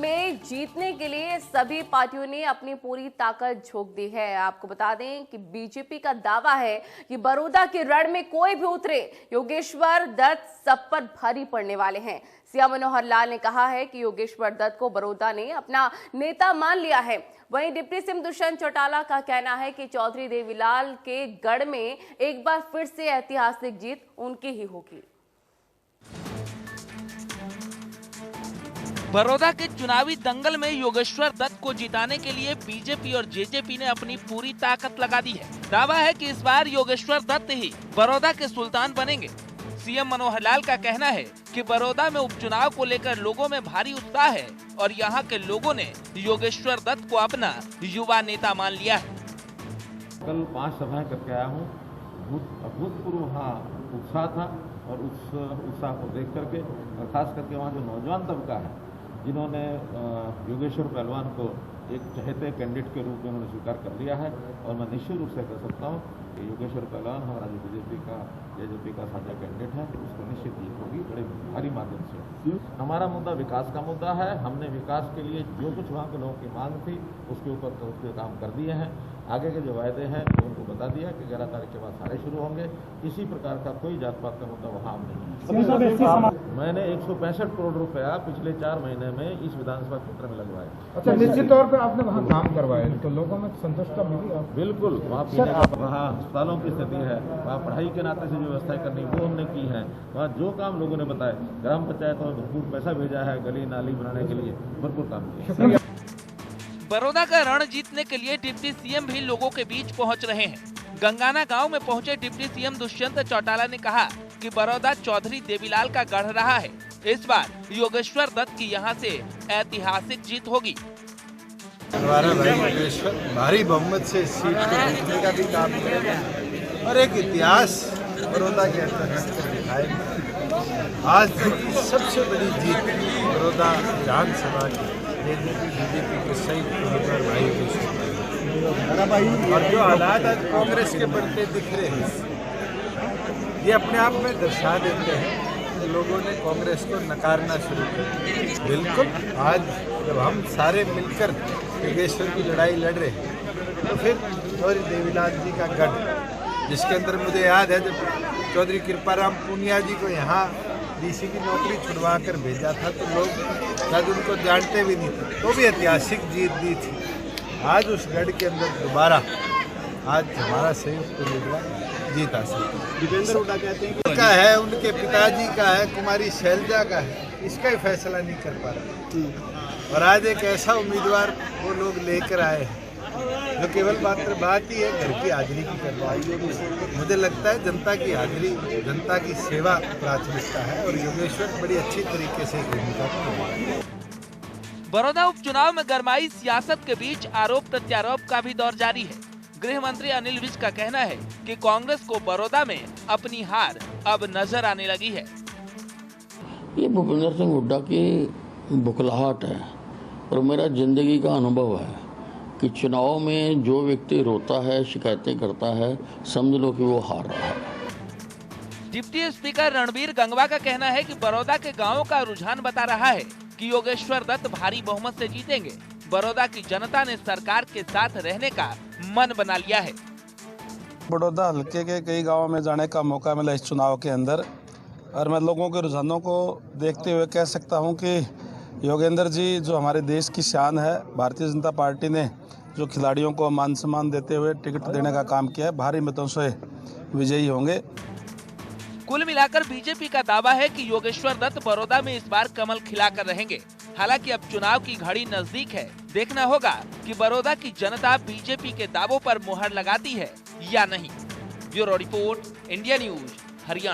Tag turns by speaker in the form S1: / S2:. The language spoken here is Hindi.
S1: में जीतने के लिए सभी पार्टियों ने अपनी पूरी ताकत झोंक दी है। आपको बता दें कि बीजेपी का दावा है कि बड़ौदा के रण में कोई भी उतरे, योगेश्वर दत्त सब पर भारी पड़ने वाले हैं। सीएम मनोहर लाल ने कहा है कि योगेश्वर दत्त को बड़ौदा ने अपना नेता मान लिया है। वहीं डिप्टी सीएम दुष्यंत चौटाला का कहना है कि चौधरी देवीलाल के गढ़ में एक बार फिर से ऐतिहासिक जीत उनकी ही होगी।
S2: बड़ौदा के चुनावी दंगल में योगेश्वर दत्त को जिताने के लिए बीजेपी और जेजेपी ने अपनी पूरी ताकत लगा दी है। दावा है कि इस बार योगेश्वर दत्त ही बड़ौदा के सुल्तान बनेंगे। सीएम मनोहर लाल का कहना है कि बड़ौदा में उपचुनाव को लेकर लोगों में भारी उत्साह है और यहाँ के लोगों ने योगेश्वर दत्त को अपना युवा नेता मान लिया है।
S3: कल 5 सभाएं करके आया हूँ। अभूतपूर्व वहाँ उत्साह था और उस उत्साह को देख करके और खास करके वहाँ जो नौजवान तबका है, जिन्होंने योगेश्वर पहलवान को एक चहेते कैंडिडेट के रूप में उन्होंने स्वीकार कर लिया है और मैं निश्चित रूप से कह सकता हूँ कि योगेश्वर पहलवान हमारा जो जेजेपी का साझा कैंडिडेट है, उसको निश्चित जीत होगी बड़े भारी माध्यम से। हमारा मुद्दा विकास का मुद्दा है। हमने विकास के लिए जो कुछ वहाँ के लोगों की मांग थी उसके ऊपर उसके काम कर दिए हैं। आगे के जो वायदे हैं तो उनको बता दिया कि 11 तारीख के बाद सारे शुरू होंगे। किसी प्रकार का कोई जात पात का मुद्दा वहाँ नहीं। मैंने 165 करोड़ रुपया पिछले 4 महीने में इस विधानसभा क्षेत्र में लगवाए।
S4: अच्छा, निश्चित तौर पर आपने वहाँ काम करवाए तो लोगों में संतुष्टि मिली?
S3: बिल्कुल। वहाँ पीने का, वहाँ अस्पतालों की स्थिति है, वहाँ पढ़ाई के नाते से जो व्यवस्थाएं करनी वो हमने की है। वहाँ जो काम लोगों ने बताए, ग्राम पंचायतों में भरपूर पैसा भेजा है, गली नाली बनाने के लिए भरपूर काम किया।
S2: बड़ौदा का रण जीतने के लिए डिप्टी सीएम भी लोगों के बीच पहुंच रहे हैं। गंगाना गांव में पहुंचे डिप्टी सीएम दुष्यंत चौटाला ने कहा कि बड़ौदा चौधरी देवीलाल का गढ़ रहा है। इस बार योगेश्वर दत्त की यहां से ऐतिहासिक जीत होगी।
S5: हमारा भाई योगेश्वर भारी बहुमत से सीट को जीतने का भी काम करेगा और एक इतिहास बड़ौदा के अंदर दिखाएगा। आज तक की सबसे बड़ी जीत बड़ौदा विधानसभा की बीजेपी के सही उम्मीदवार भाई योगेश्वर और जो हालात आज कांग्रेस के बढ़ते दिख रहे हैं, ये अपने आप में दर्शा देते हैं कि लोगों ने कांग्रेस को नकारना शुरू कर। बिल्कुल, आज जब हम सारे मिलकर योगेश्वर की लड़ाई लड़ रहे हैं तो फिर चौधरी देवीलाल जी का गढ़, जिसके अंदर मुझे याद है जब चौधरी कृपाराम पूनिया जी को यहाँ डीसी की नौकरी छुड़वा कर भेजा था तो लोग शायद उनको जानते भी नहीं थे, तो भी ऐतिहासिक जीत दी थी। आज उस गढ़ के अंदर दोबारा आज हमारा संयुक्त उम्मीदवार जीत हासिल। दीपेंद्र हुड्डा कहते हैं कि का है, उनके पिताजी का है, कुमारी शैलजा का है, इसका ही फैसला नहीं कर पा रहे और आज एक ऐसा उम्मीदवार वो लोग लेकर आए हैं जो केवल मात्र बात ही है घर की हाजिरी की करवाई। मुझे लगता है जनता की हाजिरी, जनता की सेवा प्राथमिकता है और योगेश्वर बड़ी अच्छी तरीके से भूमिका निभाएंगे।
S2: बड़ौदा उपचुनाव में गरमाई सियासत के बीच आरोप प्रत्यारोप का भी दौर जारी है। गृह मंत्री अनिल विज का कहना है कि कांग्रेस को बड़ौदा में अपनी हार अब नजर आने लगी है।
S6: ये भूपेंद्र सिंह हुड्डा की बुखलाहट है और मेरा जिंदगी का अनुभव है कि चुनाव में जो व्यक्ति रोता है, शिकायतें करता है, समझ लो कि वो हार रहा है।
S2: डिप्टी स्पीकर रणबीर गंगवा का कहना है कि बड़ौदा के गांवों का रुझान बता रहा है कि योगेश्वर दत्त भारी बहुमत से जीतेंगे। बड़ौदा की जनता ने सरकार के साथ रहने का मन बना लिया है।
S7: बड़ौदा हल्के के कई गांवों में जाने का मौका मिला इस चुनाव के अंदर और मैं लोगों के रुझानों को देखते हुए कह सकता हूं कि योगेंद्र जी जो हमारे देश की शान है, भारतीय जनता पार्टी ने जो खिलाड़ियों को मान सम्मान देते हुए टिकट देने का काम किया है, भारी मतों से विजयी होंगे।
S2: कुल मिलाकर बीजेपी का दावा है कि योगेश्वर दत्त बड़ौदा में इस बार कमल खिलाकर रहेंगे। हालांकि अब चुनाव की घड़ी नजदीक है, देखना होगा कि बड़ौदा की जनता बीजेपी के दावों पर मुहर लगाती है या नहीं। Bureau report, India news, Haryana.